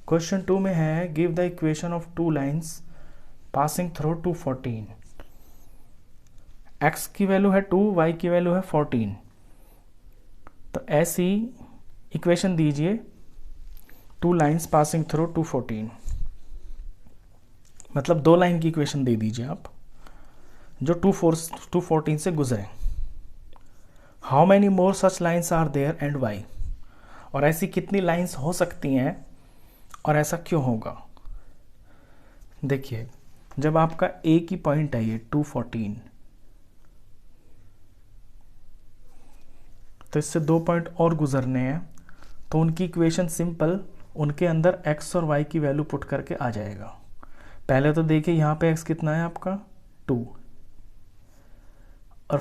Question 2 में है give the equation of two lines passing through 214। x की value है 2, y की वैल्यू है 14। तो ऐसी इक्वेशन दीजिए टू लाइंस पासिंग थ्रू 214, मतलब दो लाइन की इक्वेशन दे दीजिए आप जो 214 से गुजरे। How many more such lines are there and why, और ऐसी कितनी लाइंस हो सकती हैं और ऐसा क्यों होगा। देखिए जब आपका ए की पॉइंट है ये 214, तो इससे दो पॉइंट और गुजरने हैं, तो उनकी इक्वेशन सिंपल, उनके अंदर x और y की वैल्यू पुट करके आ जाएगा। पहले तो देखिए यहाँ पे x कितना है आपका 2 और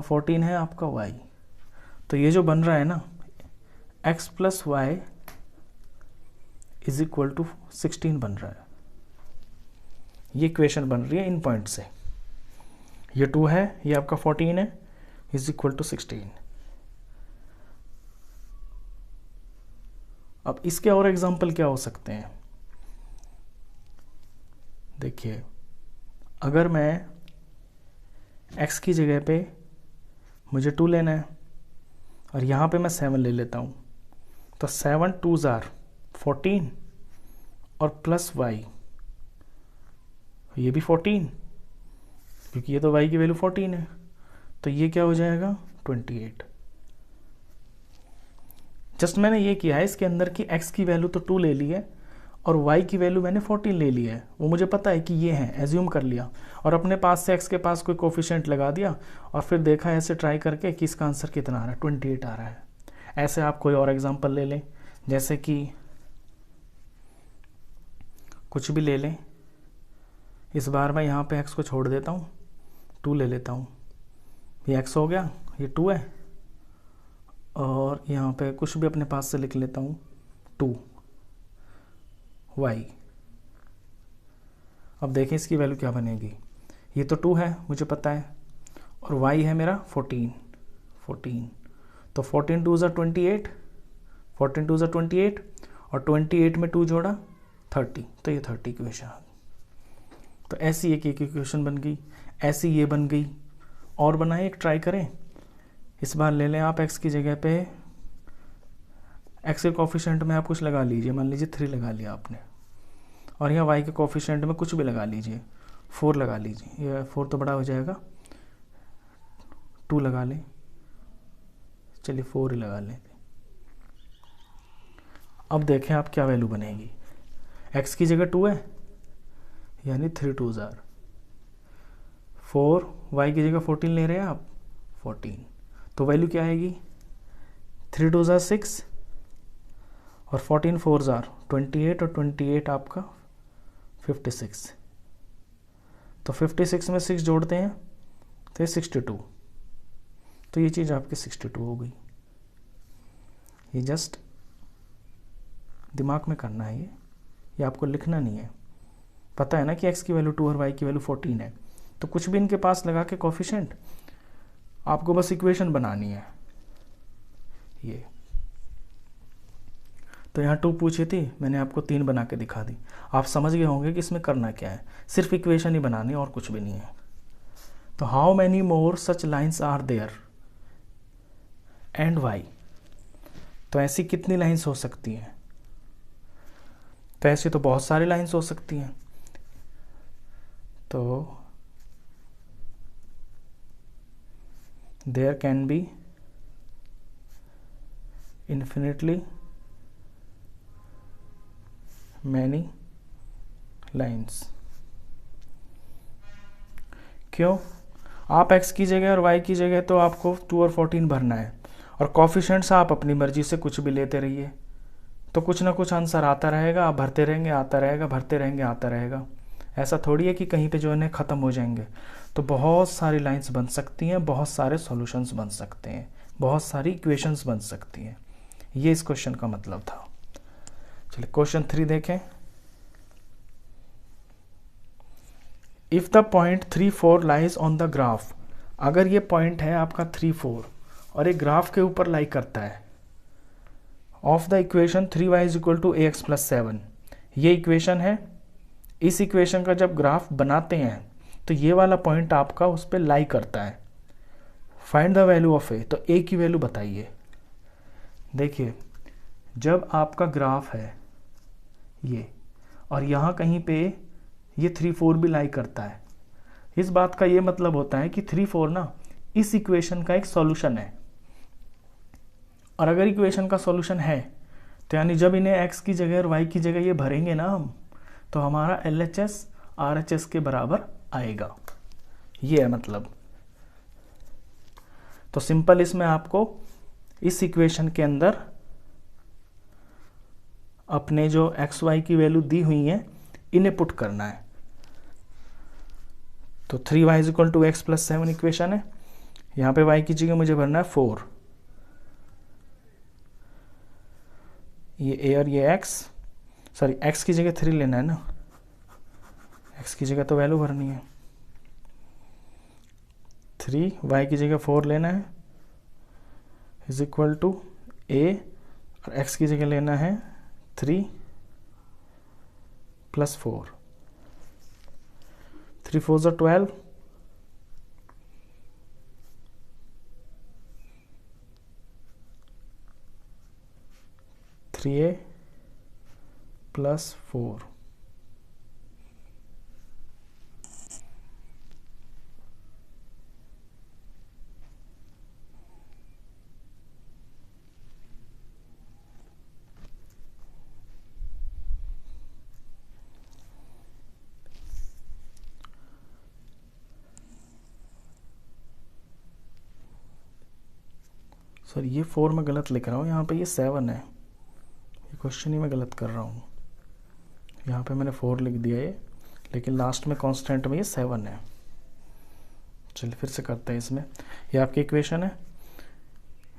14 है आपका y, तो ये जो बन रहा है ना x plus y is equal to 16 बन रहा है। ये इक्वेशन बन रही है इन पॉइंट से, ये 2 है, ये आपका 14 है, इज इक्वल टू 16। अब इसके और एग्जाम्पल क्या हो सकते हैं। देखिए अगर मैं x की जगह पे मुझे 2 लेना है और यहाँ पे मैं 7 ले लेता हूँ, तो 7 2s आर 14 और प्लस y, ये भी 14 क्योंकि ये तो y की वैल्यू 14 है, तो ये क्या हो जाएगा 28। जस्ट मैंने ये किया है इसके अंदर की x की वैल्यू तो 2 ले ली है और y की वैल्यू मैंने 14 ले ली है, वो मुझे पता है कि ये है, एज्यूम कर लिया और अपने पास से x के पास कोई कोफिशिएंट लगा दिया और फिर देखा ऐसे ट्राई करके कि इसका आंसर कितना आ रहा है, 28 आ रहा है। ऐसे आप कोई और एग्जांपल ले लें, जैसे कि कुछ भी ले लें। इस बार मैं यहाँ पे x को छोड़ देता हूँ, 2 ले लेता हूँ, ये x हो गया, ये 2 है और यहाँ पे कुछ भी अपने पास से लिख लेता हूँ 2 y। अब देखें इसकी वैल्यू क्या बनेगी, ये तो 2 है मुझे पता है और y है मेरा 14, तो 14 2s are 28, 14 2s are 28 और 28 में 2 जोड़ा 30, तो ये 30 इक्वेशन आ गई। तो ऐसी एक इक्वेशन बन गई, ऐसी ये बन गई। और बनाए एक, ट्राई करें। इस बार ले लें आप x की जगह पे, x के कोफिशिएंट में आप कुछ लगा लीजिए, मान लीजिए 3 लगा लिया आपने, और यहाँ y के कोफिशिएंट में कुछ भी लगा लीजिए, 4 लगा लीजिए, ये 4 तो बड़ा हो जाएगा, 2 लगा लें, चलिए 4 ही लगा लें। अब देखें आप क्या वैल्यू बनेगी, x की जगह 2 है यानी 3 2s आर 4, y की जगह 14 ले रहे हैं आप 14, तो वैल्यू क्या आएगी 3 2s आर 6 और 14 4s आर 28 और 28 आपका 56, तो 56 में 6 जोड़ते हैं तो ये 62, तो ये चीज़ आपकी 62 हो गई। ये जस्ट दिमाग में करना है, ये आपको लिखना नहीं है। पता है ना कि x की वैल्यू 2 और y की वैल्यू 14 है, तो कुछ भी इनके पास लगा के कोफिशिएंट, आपको बस इक्वेशन बनानी है ये। तो यहाँ 2 पूछी थी, मैंने आपको 3 बना के दिखा दी। आप समझ गए होंगे कि इसमें करना क्या है, सिर्फ इक्वेशन ही बनानी और कुछ भी नहीं है। तो how many more such lines are there and why, तो ऐसी कितनी लाइन्स हो सकती हैं। तो ऐसी तो बहुत सारी लाइन्स हो सकती हैं, तो there can be infinitely many lines। क्यों, आप x की जगह और y की जगह तो आपको 2 और 14 भरना है और कोफिशिएंट्स आप अपनी मर्जी से कुछ भी लेते रहिए, तो कुछ ना कुछ आंसर आता रहेगा, आप भरते रहेंगे, आता रहेगा, भरते रहेंगे, आता रहेगा। ऐसा थोड़ी है कि कहीं पे जो है ख़त्म हो जाएंगे। तो बहुत सारी लाइंस बन सकती हैं, बहुत सारे सॉल्यूशंस बन सकते हैं, बहुत सारी इक्वेशंस बन सकती हैं। ये इस क्वेश्चन का मतलब था। चलिए क्वेश्चन 3 देखें। If the point 3 4 lies on the graph, अगर ये पॉइंट है आपका 3 4 और एक ग्राफ के ऊपर लाई करता है, of the equation 3y is equal to ax plus 7, ये इक्वेशन है, इस इक्वेशन का जब ग्राफ बनाते हैं तो ये वाला पॉइंट आपका उस पर लाई करता है। फाइंड द वैल्यू ऑफ ए, तो ए की वैल्यू बताइए। देखिए जब आपका ग्राफ है ये, और यहाँ कहीं पे ये 3 4 भी लाई करता है, इस बात का ये मतलब होता है कि 3 4 ना इस इक्वेशन का एक सॉल्यूशन है। और अगर इक्वेशन का सॉल्यूशन है तो यानी जब इन्हें x की जगह और y की जगह ये भरेंगे ना हम, तो हमारा LHS RHS के बराबर आएगा, ये है मतलब। तो सिंपल इसमें आपको इस इक्वेशन के अंदर अपने जो एक्स वाई की वैल्यू दी हुई है इन्हें पुट करना है। तो 3y = x + 7 इक्वेशन है। यहाँ पे y की जगह मुझे भरना है 4, ये a और ये x, सॉरी x की जगह 3 लेना है ना, x की जगह तो वैल्यू भरनी है 3, y की जगह 4 लेना है = a, और x की जगह लेना है 3 + 4, 3 4 = 12, (3a + 4). सर ये 4 में गलत लिख रहा हूँ, यहाँ पे ये 7 है, ये क्वेश्चन ही मैं गलत कर रहा हूँ। यहाँ पे मैंने 4 लिख दिया ये, लेकिन लास्ट में कांस्टेंट में ये 7 है। चलिए फिर से करते हैं। इसमें ये आपकी इक्वेशन है,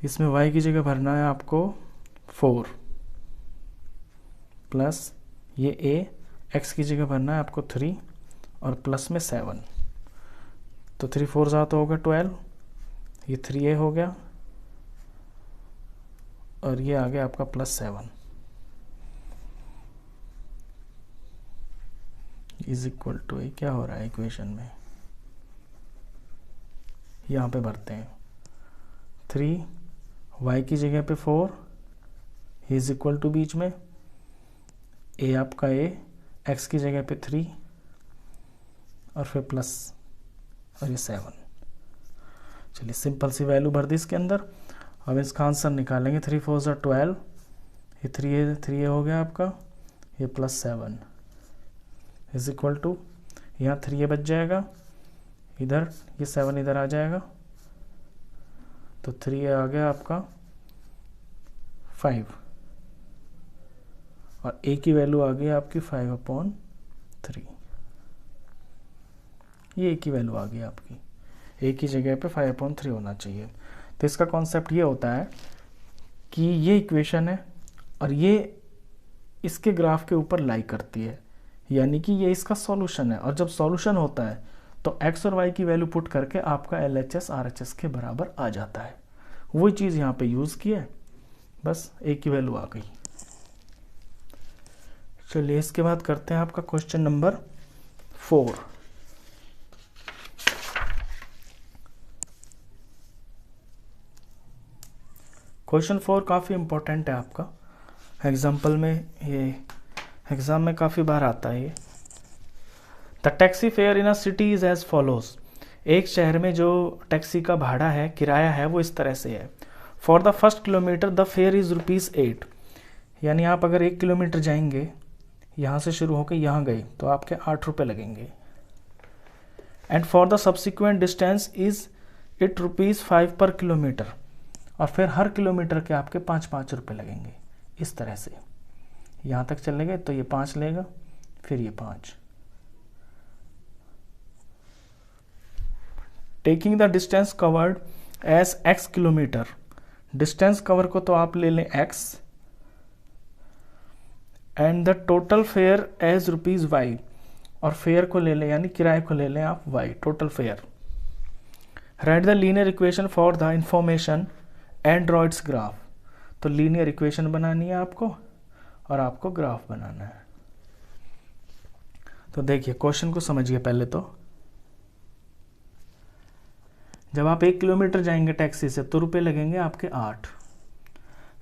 इसमें y की जगह भरना है आपको 4 प्लस ये a, x की जगह भरना है आपको 3 और प्लस में 7। तो 3 4 ज़्यादा होगा 12, ये 3a हो गया और ये आ गया आपका +7 = क्या हो रहा है इक्वेशन में, यहाँ पे भरते हैं 3, y की जगह पे 4 = बीच में a आपका a, x की जगह पे 3 और फिर प्लस और ये 7। चलिए सिंपल सी वैल्यू भर दी इसके अंदर। अब इसका आंसर निकालेंगे। 3 4 = 12, ये 3a हो गया आपका, ये +7 = यहाँ 3a बच जाएगा, इधर ये 7 इधर आ जाएगा, तो 3a आ गया आपका 5 और a की वैल्यू आ गई आपकी 5/3। ये a की वैल्यू आ गई आपकी, a की जगह पे 5/3 होना चाहिए। तो इसका कॉन्सेप्ट ये होता है कि ये इक्वेशन है और ये इसके ग्राफ के ऊपर लाई करती है, यानी कि ये इसका सॉल्यूशन है। और जब सॉल्यूशन होता है तो x और y की वैल्यू पुट करके आपका LHS RHS के बराबर आ जाता है। वही चीज़ यहाँ पे यूज़ की है, बस a की वैल्यू आ गई। चलिए इसके बाद करते हैं आपका क्वेश्चन नंबर 4। क्वेश्चन 4 काफ़ी इम्पोर्टेंट है आपका, एग्जाम्पल में ये एग्ज़ाम में काफ़ी बार आता है ये। The taxi fare in a city is as follows. एक शहर में जो टैक्सी का भाड़ा है, किराया है, वो इस तरह से है। For the first kilometre the fair is ₹8, यानी आप अगर 1 किलोमीटर जाएंगे, यहाँ से शुरू होकर यहाँ गए तो आपके 8 रुपये लगेंगे। And for the subsequent distance is it ₹5 पर किलोमीटर, और फिर हर किलोमीटर के आपके 5 रुपये लगेंगे। इस तरह से यहाँ तक चले गए तो ये 5 लेगा, फिर ये 5। Taking the distance covered as x kilometre, distance cover को तो आप ले लें x, and the total fare as ₹y, और फेयर को ले लें यानी किराए को ले लें आप y, total fair. Right the linear equation for the information androids graph, तो लीनियर इक्वेशन बनानी है आपको और आपको ग्राफ बनाना है। तो देखिए क्वेश्चन को समझिए पहले तो। जब आप 1 किलोमीटर जाएंगे टैक्सी से तो रुपये लगेंगे आपके 8।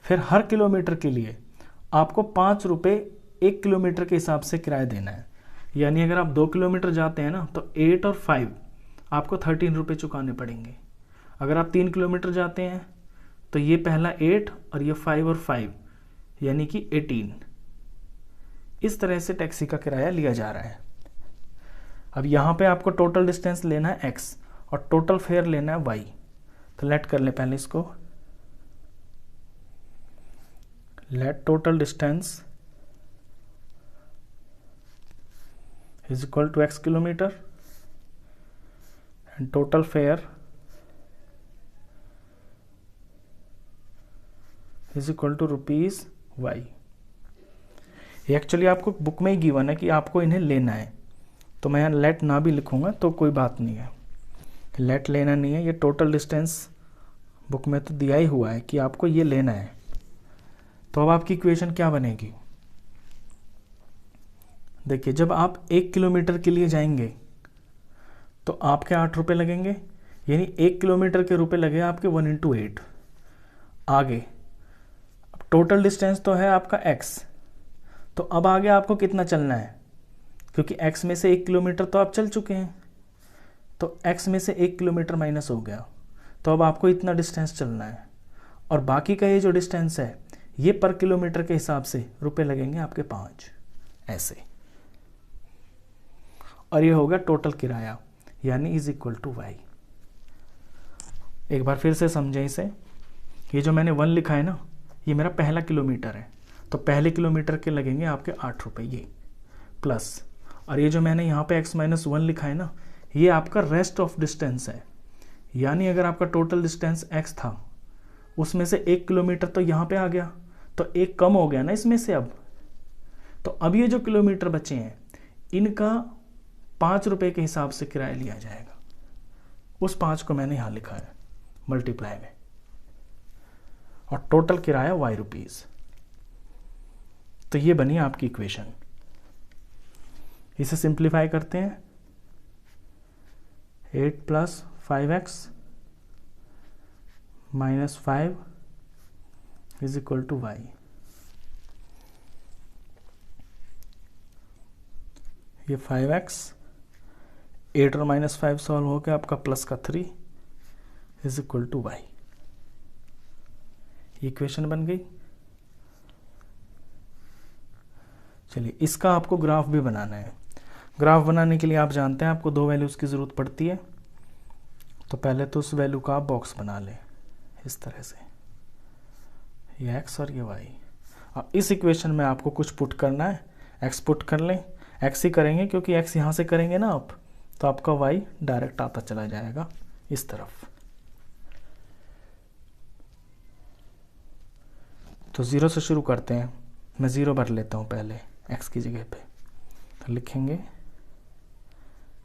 फिर हर किलोमीटर के लिए आपको 5 रुपये 1 किलोमीटर के हिसाब से किराया देना है। यानी अगर आप 2 किलोमीटर जाते हैं ना तो 8 और 5 आपको 13 रुपये चुकाने पड़ेंगे। अगर आप 3 किलोमीटर जाते हैं तो ये पहला 8 और ये 5 और 5 यानी कि 18। इस तरह से टैक्सी का किराया लिया जा रहा है। अब यहाँ पे आपको टोटल डिस्टेंस लेना है x और टोटल फेयर लेना है y। तो लेट कर ले पहले इसको। Let total distance is equal to x kilometre and total fare is equal to rupees y। ये एक्चुअली आपको बुक में ही गिवन है कि आपको इन्हें लेना है, तो मैं यहाँ लेट ना भी लिखूंगा तो कोई बात नहीं है। लेट लेना नहीं है, ये टोटल डिस्टेंस बुक में तो दिया ही हुआ है कि आपको ये लेना है। तो अब आपकी इक्वेशन क्या बनेगी? देखिए जब आप 1 किलोमीटर के लिए जाएंगे तो आपके 8 रुपये लगेंगे, यानी 1 किलोमीटर के रुपये लगे आपके 1 इंटू 8। आगे अब टोटल डिस्टेंस तो है आपका x, तो अब आगे आपको कितना चलना है? क्योंकि x में से 1 किलोमीटर तो आप चल चुके हैं, तो x में से 1 किलोमीटर माइनस हो गया, तो अब आपको इतना डिस्टेंस चलना है। और बाकी का ये जो डिस्टेंस है ये पर किलोमीटर के हिसाब से रुपए लगेंगे आपके 5 ऐसे। और ये होगा टोटल किराया यानी इज इक्वल टू y। एक बार फिर से समझें इसे। ये जो मैंने 1 लिखा है ना, ये मेरा पहला किलोमीटर है, तो पहले किलोमीटर के लगेंगे आपके 8 रुपये ये प्लस। और ये जो मैंने यहाँ पे x माइनस 1 लिखा है ना, ये आपका रेस्ट ऑफ डिस्टेंस है। यानी अगर आपका टोटल डिस्टेंस x था, उसमें से 1 किलोमीटर तो यहाँ पे आ गया, तो 1 कम हो गया ना इसमें से अब। तो अब ये जो किलोमीटर बचे हैं इनका 5 रुपये के हिसाब से किराया लिया जाएगा। उस 5 को मैंने यहाँ लिखा है मल्टीप्लाई में, और टोटल किराया y रुपीज़। तो ये बनी आपकी इक्वेशन। इसे सिंप्लीफाई करते हैं। 8 plus 5x minus 5 is equal to y। ये 5x 8 और माइनस 5 सॉल्व हो गया आपका प्लस का 3 is equal to y। Equation बन गई। चलिए इसका आपको ग्राफ भी बनाना है। ग्राफ बनाने के लिए आप जानते हैं आपको 2 वैल्यूज़ की ज़रूरत पड़ती है। तो पहले तो उस वैल्यू का आप बॉक्स बना लें इस तरह से, ये x और ये y। अब इस इक्वेशन में आपको कुछ पुट करना है, x पुट कर लें। x ही करेंगे क्योंकि x यहाँ से करेंगे ना आप, तो आपका y डायरेक्ट आता चला जाएगा इस तरफ। तो 0 से शुरू करते हैं। मैं 0 भर लेता हूँ पहले x की जगह पे। तो लिखेंगे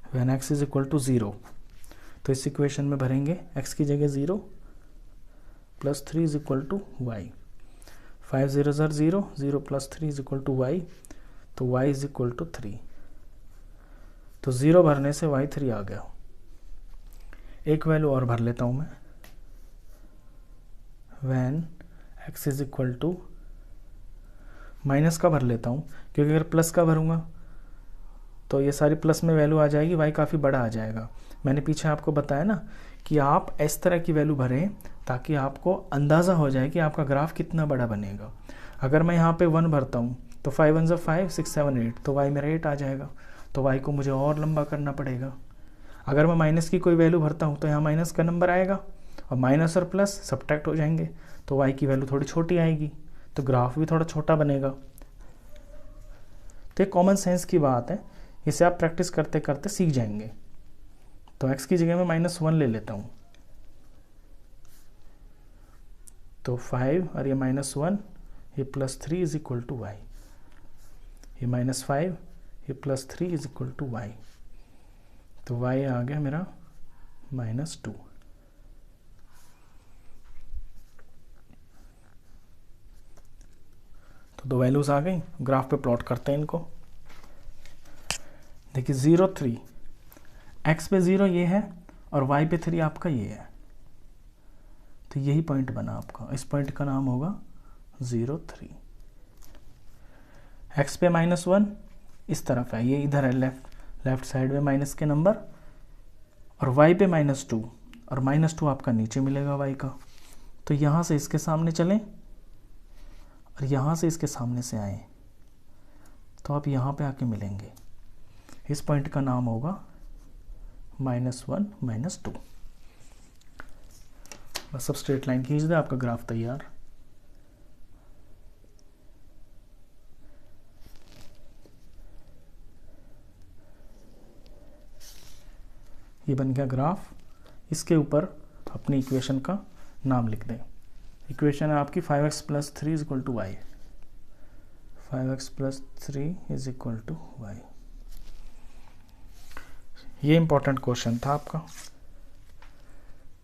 when x is equal to 0, तो इस इक्वेशन में भरेंगे x की जगह 0 plus 3 is equal to y। 5 0 0, 0 plus 3 is equal to y, तो y इज इक्वल टू 3। तो 0 भरने से y 3 आ गया। एक वैल्यू और भर लेता हूँ मैं, when x is equal to, minus का भर लेता हूँ क्योंकि अगर प्लस का भरूंगा तो ये सारी प्लस में वैल्यू आ जाएगी, y काफ़ी बड़ा आ जाएगा। मैंने पीछे आपको बताया ना कि आप इस तरह की वैल्यू भरें ताकि आपको अंदाज़ा हो जाए कि आपका ग्राफ कितना बड़ा बनेगा। अगर मैं यहाँ पे 1 भरता हूँ तो 5 1 ज़ा 5, 6 7 8, तो y मेरा 8 आ जाएगा। तो y को मुझे और लंबा करना पड़ेगा। अगर मैं माइनस की कोई वैल्यू भरता हूँ तो यहाँ माइनस का नंबर आएगा, और माइनस और प्लस सब्ट्रैक्ट हो जाएंगे, तो y की वैल्यू थोड़ी छोटी आएगी, तो ग्राफ भी थोड़ा छोटा बनेगा। तो ये कॉमन सेंस की बात है, इसे आप प्रैक्टिस करते करते सीख जाएंगे। तो x की जगह में -1 ले लेता हूँ, तो 5 और ये -1, ये +3 इज इक्वल टू y। ये -5, ये +3 इज इक्वल टू y। तो y आ गया मेरा -2। तो 2 वैल्यूज आ गई। ग्राफ पे प्लॉट करते हैं इनको। देखिए 0 3, x पे 0 ये है और y पे 3 आपका ये है, तो यही पॉइंट बना आपका। इस पॉइंट का नाम होगा 0 3। x पे -1 इस तरफ है, ये इधर है, लेफ्ट साइड में माइनस के नंबर, और y पे -2, और -2 आपका नीचे मिलेगा y का। तो यहाँ से इसके सामने चलें और यहाँ से इसके सामने से आए, तो आप यहाँ पे आके मिलेंगे। इस पॉइंट का नाम होगा -1 -2। बस अब स्ट्रेट लाइन खींच दे, आपका ग्राफ तैयार। ये बन गया ग्राफ। इसके ऊपर अपनी इक्वेशन का नाम लिख दें। इक्वेशन है आपकी 5x + 3 = y। 5x + 3 = y। ये इंपॉर्टेंट क्वेश्चन था आपका।